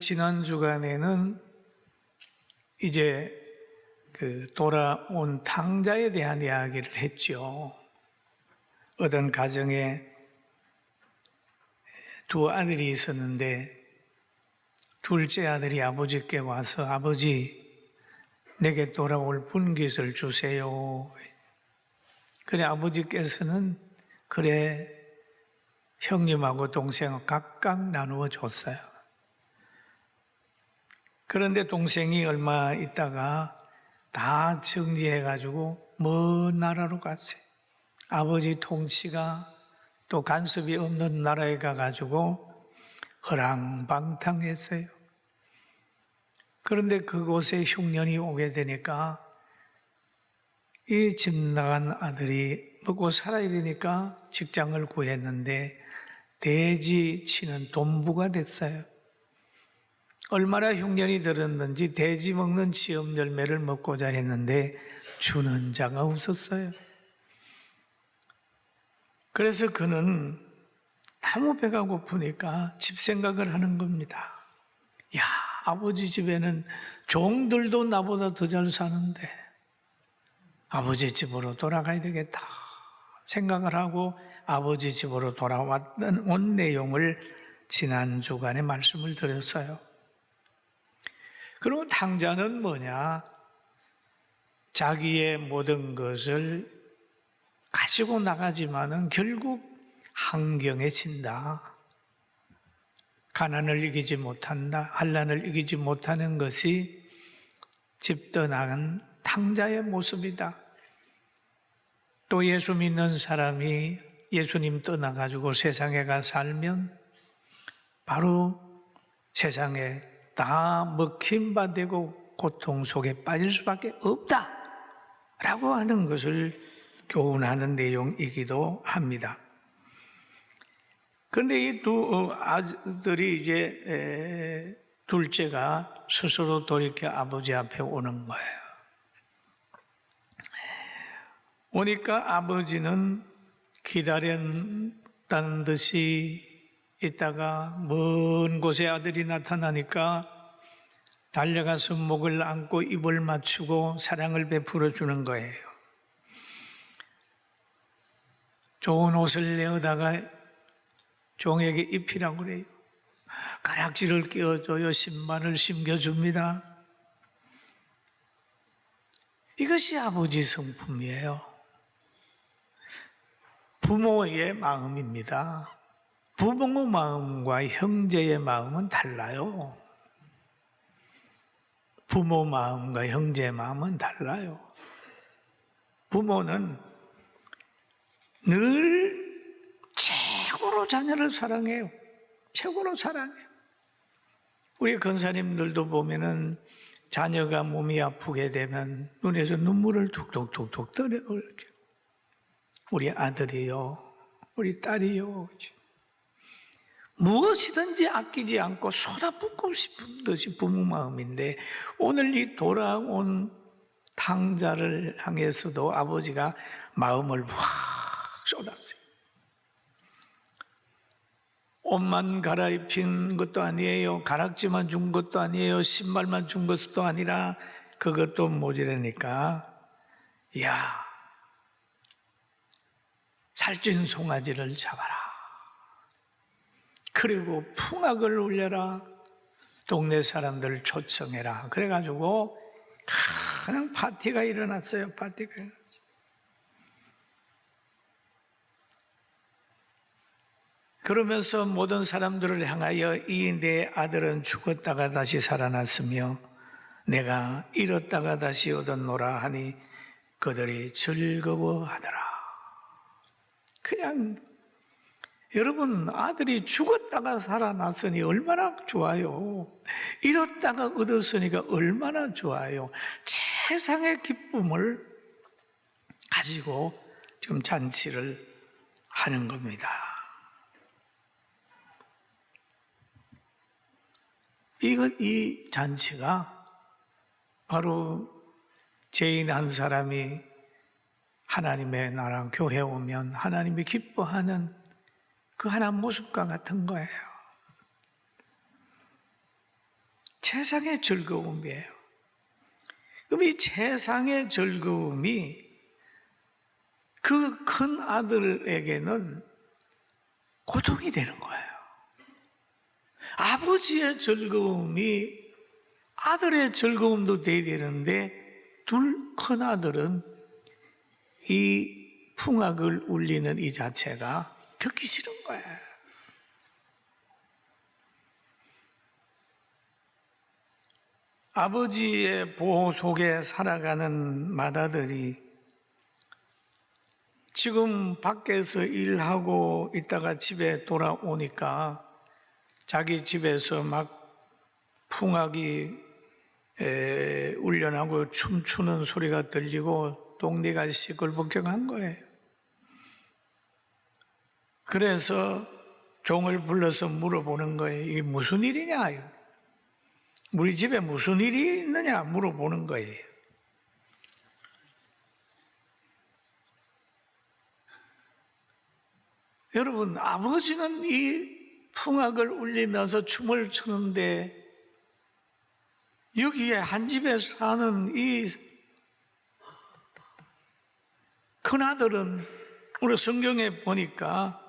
지난 주간에는 이제 돌아온 탕자에 대한 이야기를 했죠. 어떤 가정에 두 아들이 있었는데 둘째 아들이 아버지께 와서 아버지 내게 돌아올 분깃을 주세요. 그래 아버지께서는 그래 형님하고 동생 각각 나누어 줬어요. 그런데 동생이 얼마 있다가 다 정지해가지고 먼 나라로 갔어요. 아버지 통치가 또 간섭이 없는 나라에 가가지고 허랑방탕했어요. 그런데 그곳에 흉년이 오게 되니까 이 집 나간 아들이 먹고 살아야 되니까 직장을 구했는데 돼지 치는 돈부가 됐어요. 얼마나 흉년이 들었는지 돼지 먹는 지엄 열매를 먹고자 했는데 주는 자가 없었어요. 그래서 그는 너무 배가 고프니까 집 생각을 하는 겁니다. 야, 아버지 집에는 종들도 나보다 더 잘 사는데 아버지 집으로 돌아가야 되겠다 생각을 하고 아버지 집으로 돌아왔던 온 내용을 지난 주간에 말씀을 드렸어요. 그리고 탕자는 뭐냐? 자기의 모든 것을 가지고 나가지만은 결국 환경에 진다. 가난을 이기지 못한다. 환난을 이기지 못하는 것이 집 떠나간 탕자의 모습이다. 또 예수 믿는 사람이 예수님 떠나가지고 세상에 가 살면 바로 세상에 다 먹힌바 되고 고통 속에 빠질 수밖에 없다 라고 하는 것을 교훈하는 내용이기도 합니다. 그런데 이 두 아들이 이제 둘째가 스스로 돌이켜 아버지 앞에 오는 거예요. 오니까 아버지는 기다렸다는 듯이 있다가 먼 곳에 아들이 나타나니까 달려가서 목을 안고 입을 맞추고 사랑을 베풀어 주는 거예요. 좋은 옷을 내어다가 종에게 입히라고 그래요. 가락지를 끼워줘요. 신발을 신겨줍니다. 이것이 아버지 성품이에요. 부모의 마음입니다. 부모의 마음과 형제의 마음은 달라요. 부모 마음과 형제의 마음은 달라요. 부모는 늘 최고로 자녀를 사랑해요. 최고로 사랑해요. 우리 권사님들도 보면은 자녀가 몸이 아프게 되면 눈에서 눈물을 툭툭툭툭 떨어요. 우리 아들이요, 우리 딸이요. 무엇이든지 아끼지 않고 쏟아붓고 싶은 것이 부모 마음인데 오늘 이 돌아온 탕자를 향해서도 아버지가 마음을 확 쏟았어요. 옷만 갈아입힌 것도 아니에요. 가락지만 준 것도 아니에요. 신발만 준 것도 아니라 그것도 모자라니까 야, 살찐 송아지를 잡아라. 그리고 풍악을 울려라. 동네 사람들을 초청해라. 그래가지고 그냥 파티가 일어났어요. 파티가 일어났어요. 그러면서 모든 사람들을 향하여 이 내 아들은 죽었다가 다시 살아났으며 내가 잃었다가 다시 얻었노라 하니 그들이 즐거워하더라. 그냥 여러분 아들이 죽었다가 살아났으니 얼마나 좋아요. 잃었다가 얻었으니까 얼마나 좋아요. 최상의 기쁨을 가지고 지금 잔치를 하는 겁니다. 이 잔치가 바로 죄인 한 사람이 하나님의 나라 교회에 오면 하나님이 기뻐하는 그 하나님 모습과 같은 거예요. 세상의 즐거움이에요. 그럼 이 세상의 즐거움이 그 큰 아들에게는 고통이 되는 거예요. 아버지의 즐거움이 아들의 즐거움도 돼야 되는데 둘 큰 아들은 이 풍악을 울리는 이 자체가 듣기 싫은 거예요. 아버지의 보호 속에 살아가는 맏아들이 지금 밖에서 일하고 있다가 집에 돌아오니까 자기 집에서 막 풍악이 울려나고 춤추는 소리가 들리고 동네가 시끌벅적한 거예요. 그래서 종을 불러서 물어보는 거예요. 이게 무슨 일이냐? 우리 집에 무슨 일이 있느냐? 물어보는 거예요. 여러분, 아버지는 이 풍악을 울리면서 춤을 추는데 여기에 한 집에 사는 이 큰아들은 우리 성경에 보니까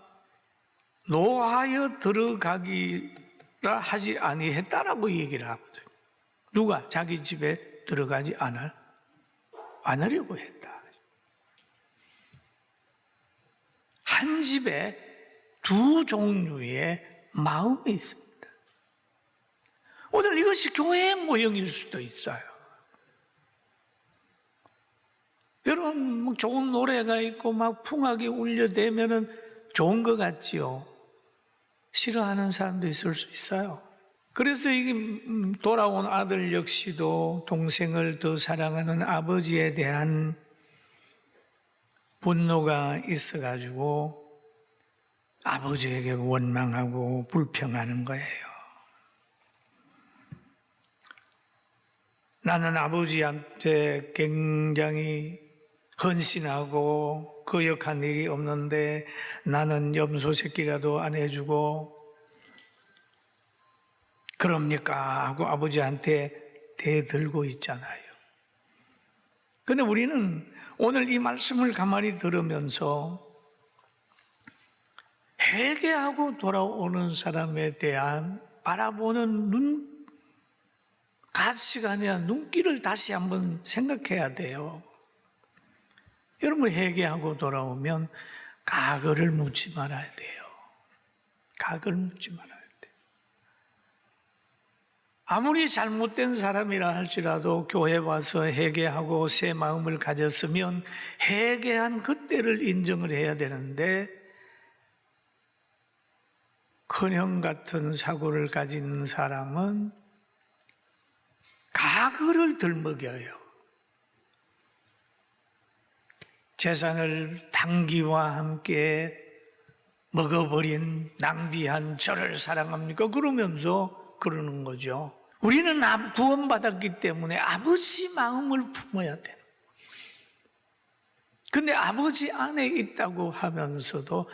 노하여 들어가기라 하지 아니했다라고 얘기를 하거든요. 누가? 자기 집에 들어가지 않으려고 했다. 한 집에 두 종류의 마음이 있습니다. 오늘 이것이 교회의 모형일 수도 있어요. 여러분, 좋은 노래가 있고 막 풍악이 울려대면은 좋은 것 같지요. 싫어하는 사람도 있을 수 있어요. 그래서 이 돌아온 아들 역시도 동생을 더 사랑하는 아버지에 대한 분노가 있어가지고 아버지에게 원망하고 불평하는 거예요. 나는 아버지한테 굉장히 헌신하고 거역한 일이 없는데 나는 염소 새끼라도 안 해주고 그럽니까? 하고 아버지한테 대들고 있잖아요. 근데 우리는 오늘 이 말씀을 가만히 들으면서 회개하고 돌아오는 사람에 대한 바라보는 가치가 아니라 눈길을 다시 한번 생각해야 돼요. 여러분, 회개하고 돌아오면 과거를 묻지 말아야 돼요. 과거를 묻지 말아야 돼요. 아무리 잘못된 사람이라 할지라도 교회 와서 회개하고 새 마음을 가졌으면 회개한 그때를 인정을 해야 되는데 큰형 같은 사고를 가진 사람은 과거를 들먹여요. 재산을 당기와 함께 먹어버린 낭비한 저를 사랑합니까? 그러면서 그러는 거죠. 우리는 구원받았기 때문에 아버지 마음을 품어야 돼요. 근데 아버지 안에 있다고 하면서도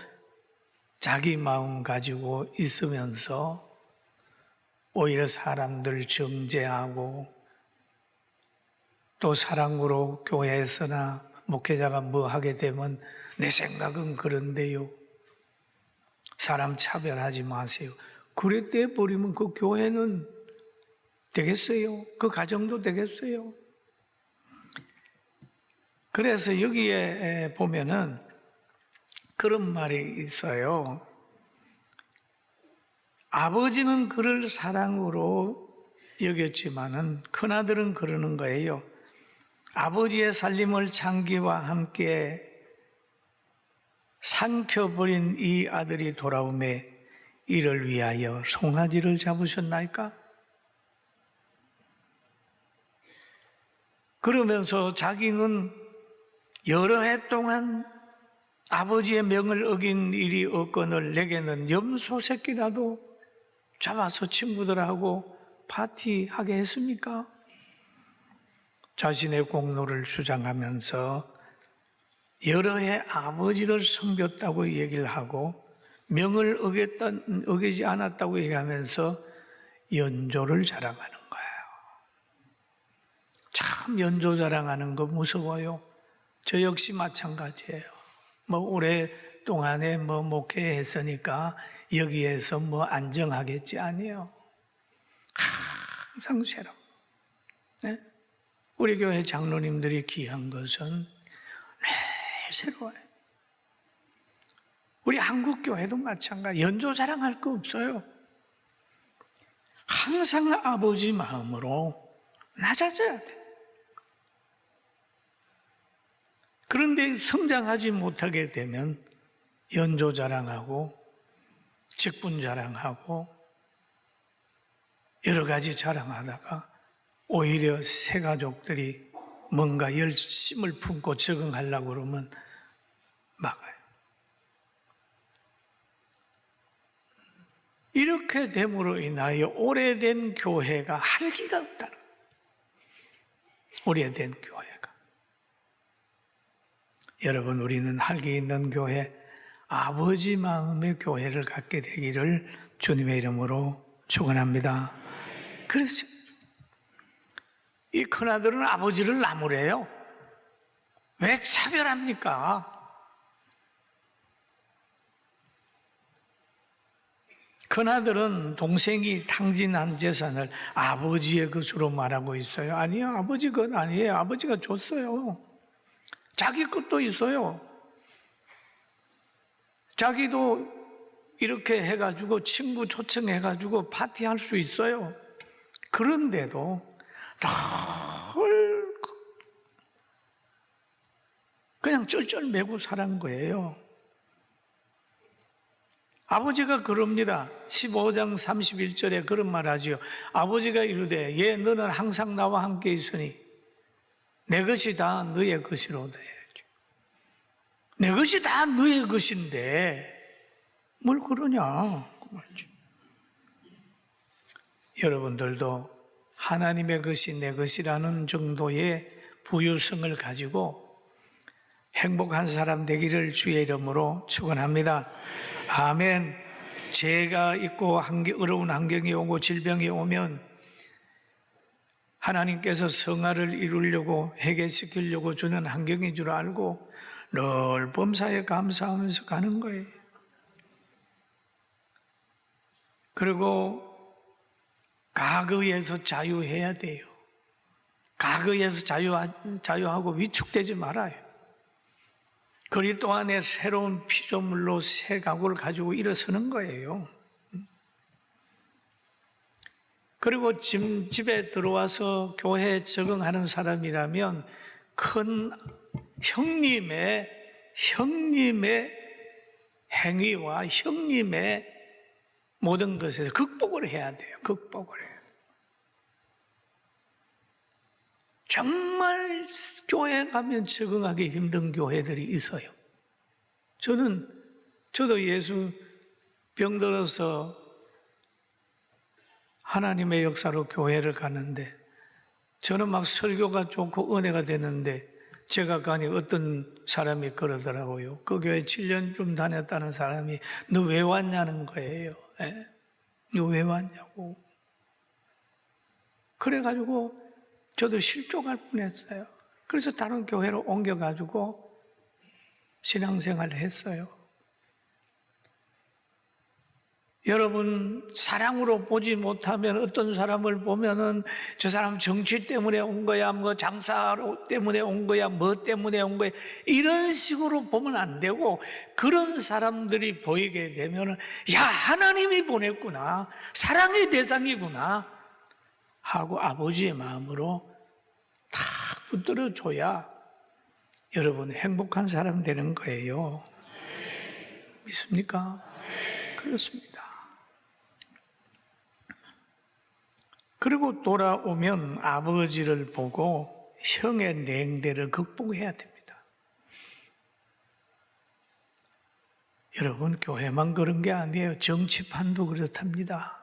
자기 마음 가지고 있으면서 오히려 사람들 정죄하고 또 사랑으로 교회에서나 목회자가 뭐 하게 되면 내 생각은 그런데요. 사람 차별하지 마세요. 그랬대 버리면 그 교회는 되겠어요? 그 가정도 되겠어요? 그래서 여기에 보면은 그런 말이 있어요. 아버지는 그를 사랑으로 여겼지만은 큰아들은 그러는 거예요. 아버지의 살림을 창기와 함께 삼켜버린 이 아들이 돌아오매 이를 위하여 송아지를 잡으셨나이까? 그러면서 자기는 여러 해 동안 아버지의 명을 어긴 일이 없거늘 내게는 염소 새끼라도 잡아서 친구들하고 파티하게 했습니까? 자신의 공로를 주장하면서 여러 해 아버지를 섬겼다고 얘기를 하고 명을 어기지 않았다고 얘기하면서 연조를 자랑하는 거예요. 참 연조 자랑하는 거 무서워요. 저 역시 마찬가지예요. 뭐 오랫동안에 뭐 목회했으니까 여기에서 뭐 안정하겠지. 아니에요. 항상 새로. 네? 우리 교회 장로님들이 귀한 것은 늘 새로워요. 우리 한국 교회도 마찬가지. 연조 자랑할 거 없어요. 항상 아버지 마음으로 낮아져야 돼. 그런데 성장하지 못하게 되면 연조 자랑하고 직분 자랑하고 여러 가지 자랑하다가 오히려 새 가족들이 뭔가 열심을 품고 적응하려고 그러면 막아요. 이렇게 됨으로 인하여 오래된 교회가 활기가 없다는 거예요. 오래된 교회가. 여러분, 우리는 활기 있는 교회, 아버지 마음의 교회를 갖게 되기를 주님의 이름으로 축원합니다. 그렇죠. 이 큰아들은 아버지를 나무래요. 왜 차별합니까? 큰아들은 동생이 탕진한 재산을 아버지의 것으로 말하고 있어요. 아니요, 아버지 것 아니에요. 아버지가 줬어요. 자기 것도 있어요. 자기도 이렇게 해가지고 친구 초청해가지고 파티할 수 있어요. 그런데도 늘 그냥 쩔쩔매고 살은 거예요. 아버지가 그럽니다. 15장 31절에 그런 말 하지요. 아버지가 이르되 예 너는 항상 나와 함께 있으니 내 것이 다 너의 것이로다. 내 것이 다 너의 것인데 뭘 그러냐 그 말이죠. 여러분들도 하나님의 것이 내 것이라는 정도의 부유성을 가지고 행복한 사람 되기를 주의 이름으로 축원합니다. 아멘. 죄가 있고 어려운 환경이 오고 질병이 오면 하나님께서 성화를 이루려고 해결시키려고 주는 환경인 줄 알고 늘 범사에 감사하면서 가는 거예요. 그리고 과거에서 자유해야 돼요. 과거에서 자유하고 위축되지 말아요. 그리스도 안에 새로운 피조물로 새 각오를 가지고 일어서는 거예요. 그리고 집에 들어와서 교회에 적응하는 사람이라면 큰 형님의 행위와 형님의 모든 것에서 극복을 해야 돼요. 극복을 해요. 정말 교회 가면 적응하기 힘든 교회들이 있어요. 저도 예수 병들어서 하나님의 역사로 교회를 가는데 저는 막 설교가 좋고 은혜가 되는데 제가 가니 어떤 사람이 그러더라고요. 그 교회 7년쯤 다녔다는 사람이 너 왜 왔냐는 거예요. 너 왜 왔냐고. 그래가지고 저도 실족할 뻔했어요. 그래서 다른 교회로 옮겨가지고 신앙생활을 했어요. 여러분, 사랑으로 보지 못하면 어떤 사람을 보면은 저 사람 정치 때문에 온 거야, 뭐 장사 때문에 온 거야, 뭐 때문에 온 거야, 이런 식으로 보면 안 되고, 그런 사람들이 보이게 되면은, 야, 하나님이 보냈구나, 사랑의 대상이구나, 하고 아버지의 마음으로 탁 붙들어줘야 여러분 행복한 사람 되는 거예요. 믿습니까? 그렇습니다. 그리고 돌아오면 아버지를 보고 형의 냉대를 극복해야 됩니다. 여러분, 교회만 그런 게 아니에요. 정치판도 그렇답니다.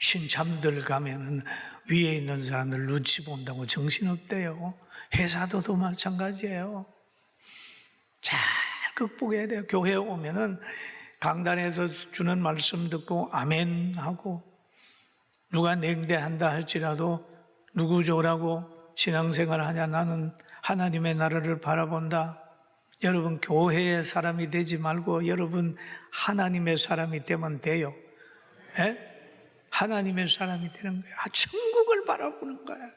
신참들 가면은 위에 있는 사람들 눈치 본다고 정신없대요. 회사도 마찬가지예요. 잘 극복해야 돼요. 교회에 오면은 강단에서 주는 말씀 듣고 아멘 하고, 누가 냉대한다 할지라도 누구 좋으라고 신앙생활 하냐? 나는 하나님의 나라를 바라본다. 여러분, 교회의 사람이 되지 말고 여러분 하나님의 사람이 되면 돼요. 예? 하나님의 사람이 되는 거예요. 천국을 바라보는 거예요.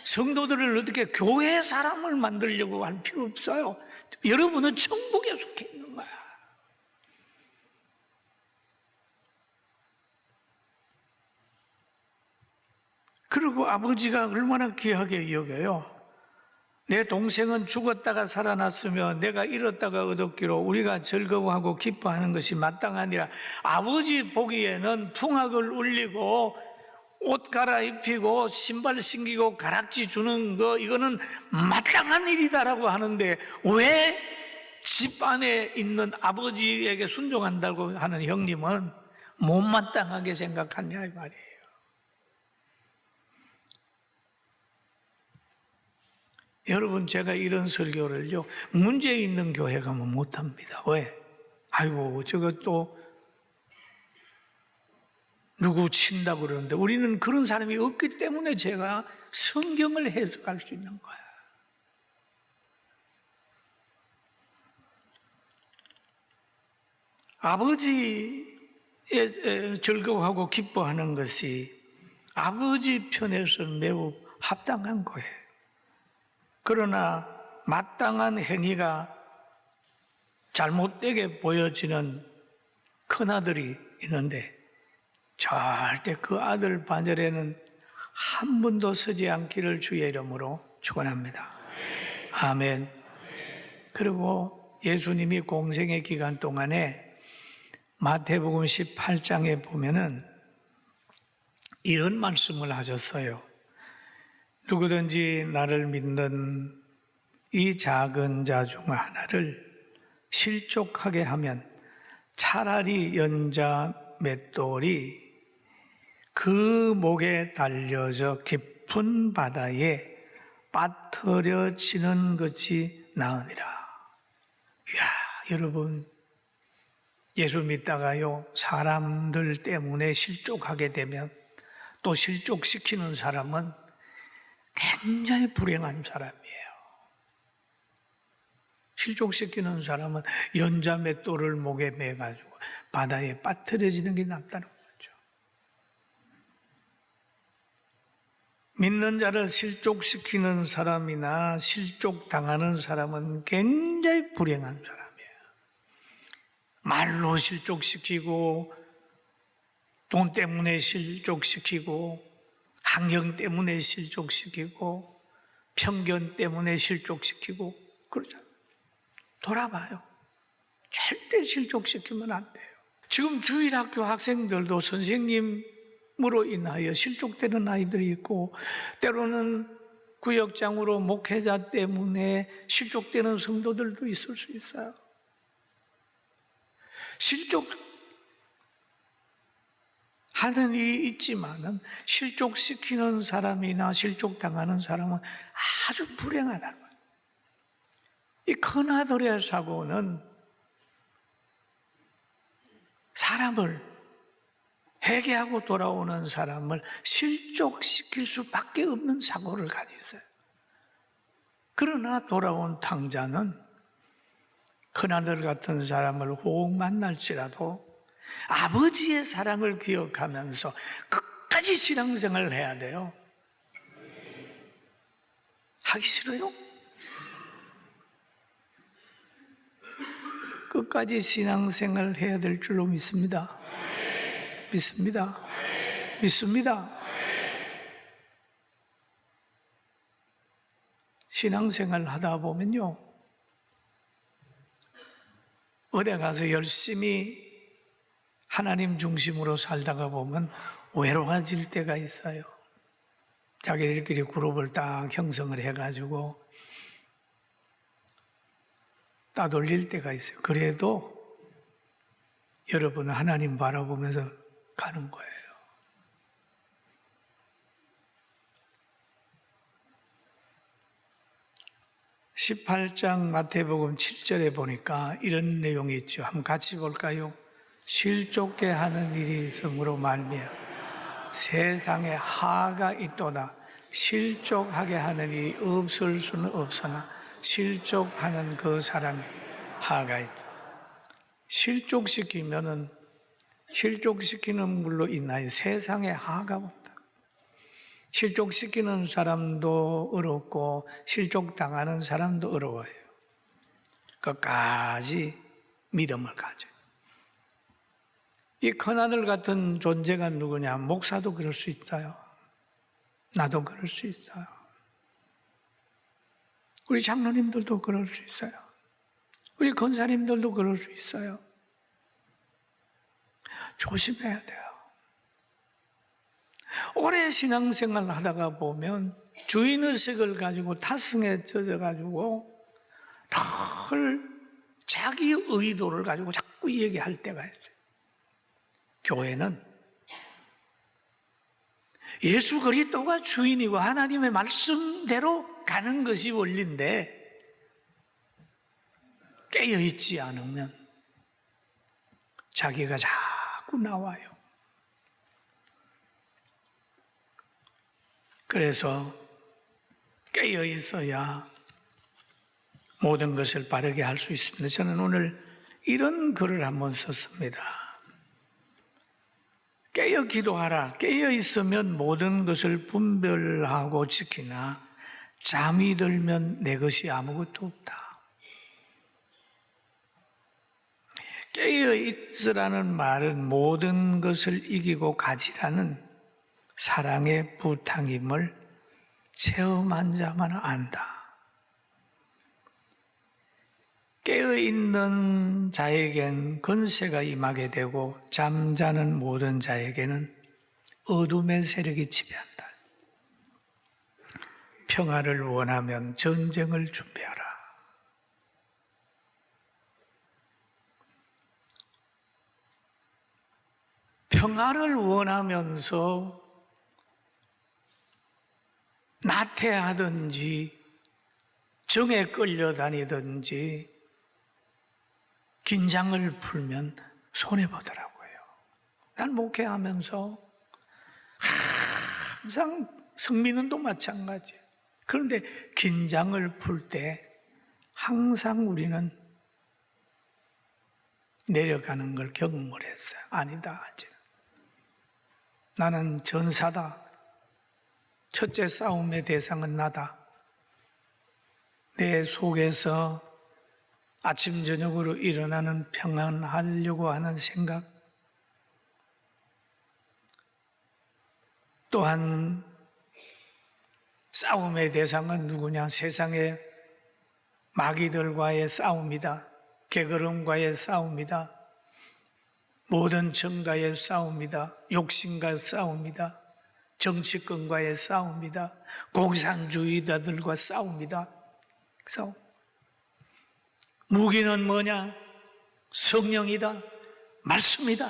성도들을 어떻게 교회의 사람을 만들려고 할 필요 없어요. 여러분은 천국에 속해 있는 거야. 그리고 아버지가 얼마나 귀하게 여겨요. 내 동생은 죽었다가 살아났으며 내가 잃었다가 얻었기로 우리가 즐거워하고 기뻐하는 것이 마땅하니라. 아버지 보기에는 풍악을 울리고 옷 갈아입히고 신발 신기고 가락지 주는 거, 이거는 마땅한 일이다라고 하는데 왜 집 안에 있는 아버지에게 순종한다고 하는 형님은 못마땅하게 생각하냐 이 말이에요. 여러분, 제가 이런 설교를요, 문제 있는 교회 가면 못합니다. 왜? 아이고, 저거 또 누구 친다고 그러는데 우리는 그런 사람이 없기 때문에 제가 성경을 해석할 수 있는 거야. 아버지의 즐거워하고 기뻐하는 것이 아버지 편에서는 매우 합당한 거예요. 그러나 마땅한 행위가 잘못되게 보여지는 큰아들이 있는데 절대 그 아들 반열에는 한 번도 서지 않기를 주의 이름으로 축원합니다. 아멘. 그리고 예수님이 공생의 기간 동안에 마태복음 18장에 보면은 이런 말씀을 하셨어요. 누구든지 나를 믿는 이 작은 자 중 하나를 실족하게 하면 차라리 연자 맷돌이 그 목에 달려져 깊은 바다에 빠뜨려지는 것이 나으니라. 이야, 여러분, 예수 믿다가요, 사람들 때문에 실족하게 되면, 또 실족시키는 사람은 굉장히 불행한 사람이에요. 실족시키는 사람은 연자 맷돌을 목에 매가지고 바다에 빠뜨려지는 게 낫다는 거죠. 믿는 자를 실족시키는 사람이나 실족당하는 사람은 굉장히 불행한 사람이에요. 말로 실족시키고, 돈 때문에 실족시키고, 환경 때문에 실족시키고, 편견 때문에 실족시키고 그러잖아요. 돌아봐요. 절대 실족시키면 안 돼요. 지금 주일학교 학생들도 선생님으로 인하여 실족되는 아이들이 있고, 때로는 구역장으로 목회자 때문에 실족되는 성도들도 있을 수 있어요. 실족하는 일이 있지만은 실족시키는 사람이나 실족당하는 사람은 아주 불행하다는 거예요. 이 큰아들의 사고는 사람을, 회개하고 돌아오는 사람을 실족시킬 수밖에 없는 사고를 가지고 있어요. 그러나 돌아온 탕자는 큰아들 같은 사람을 혹 만날지라도 아버지의 사랑을 기억하면서 끝까지 신앙생활을 해야 돼요. 하기 싫어요? 끝까지 신앙생활을 해야 될 줄로 믿습니다. 믿습니다. 믿습니다. 신앙생활을 하다 보면요, 어디 가서 열심히 하나님 중심으로 살다가 보면 외로워질 때가 있어요. 자기들끼리 그룹을 딱 형성을 해가지고 따돌릴 때가 있어요. 그래도 여러분은 하나님 바라보면서 가는 거예요. (18장) 마태복음 7절에 보니까 이런 내용이 있죠. 한번 같이 볼까요? 실족게 하는 일이 있음으로 말미암아 세상에 하가 있도다. 실족하게 하는 일이 없을 수는 없으나 실족하는 그 사람이 하가 있다. 실족시키면은 실족시키는 물로 인하여 세상에 하가 온다. 실족시키는 사람도 어렵고 실족당하는 사람도 어려워요. 끝까지 믿음을 가져. 이 큰아들 같은 존재가 누구냐? 목사도 그럴 수 있어요. 나도 그럴 수 있어요. 우리 장로님들도 그럴 수 있어요. 우리 권사님들도 그럴 수 있어요. 조심해야 돼요. 오래 신앙생활을 하다가 보면 주인의식을 가지고 타성에 젖어가지고 늘 자기 의도를 가지고 자꾸 얘기할 때가 있어요. 교회는 예수 그리스도가 주인이고 하나님의 말씀대로 가는 것이 원리인데 깨어있지 않으면 자기가 자꾸 나와요. 그래서 깨어있어야 모든 것을 바르게 할 수 있습니다. 저는 오늘 이런 글을 한번 썼습니다. 깨어 기도하라. 깨어 있으면 모든 것을 분별하고 지키나 잠이 들면 내 것이 아무것도 없다. 깨어 있으라는 말은 모든 것을 이기고 가지라는 사랑의 부탁임을 체험한 자만 안다. 깨어있는 자에겐 권세가 임하게 되고 잠자는 모든 자에게는 어둠의 세력이 지배한다. 평화를 원하면 전쟁을 준비하라. 평화를 원하면서 나태하든지 정에 끌려다니든지 긴장을 풀면 손해보더라고요. 난 목회하면서 항상 성민은도 마찬가지예요. 그런데 긴장을 풀 때 항상 우리는 내려가는 걸 경험을 했어요. 아니다. 나는 전사다. 첫째 싸움의 대상은 나다. 내 속에서 아침 저녁으로 일어나는 평안하려고 하는 생각, 또한 싸움의 대상은 누구냐? 세상의 마귀들과의 싸움이다. 게으름과의 싸움이다. 모든 정과의 싸움이다. 욕심과 싸움이다. 정치권과의 싸움이다. 공산주의자들과 싸움이다. 싸움. 무기는 뭐냐? 성령이다. 말씀이다.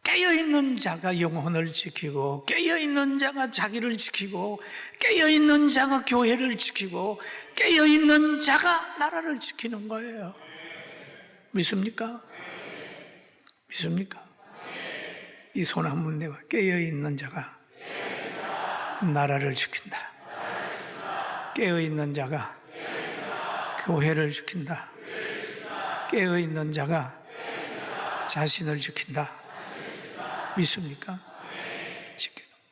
깨어있는 자가 영혼을 지키고, 깨어있는 자가 자기를 지키고, 깨어있는 자가 교회를 지키고, 깨어있는 자가 나라를 지키는 거예요. 믿습니까? 믿습니까? 이 손 한번 내봐. 깨어있는 자가 나라를 지킨다. 깨어있는 자가 교회를 지킨다. 깨어있는 자가 자신을 지킨다. 믿습니까? 지키는 거예요.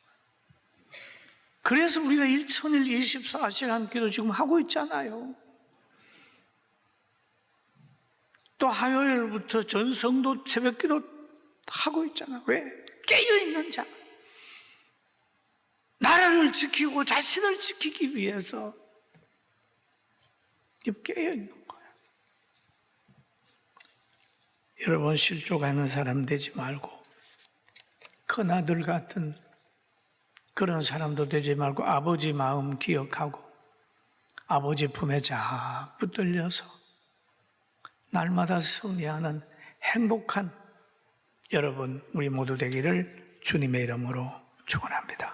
그래서 우리가 1000일 24시간 기도 지금 하고 있잖아요. 또 화요일부터 전성도 새벽 기도 하고 있잖아. 왜? 깨어있는 자. 나라를 지키고 자신을 지키기 위해서 깨어있는 거예요. 여러분, 실족하는 사람 되지 말고 큰아들 같은 그런 사람도 되지 말고 아버지 마음 기억하고 아버지 품에 쫙 붙들려서 날마다 승리하는 행복한 여러분, 우리 모두 되기를 주님의 이름으로 축원합니다.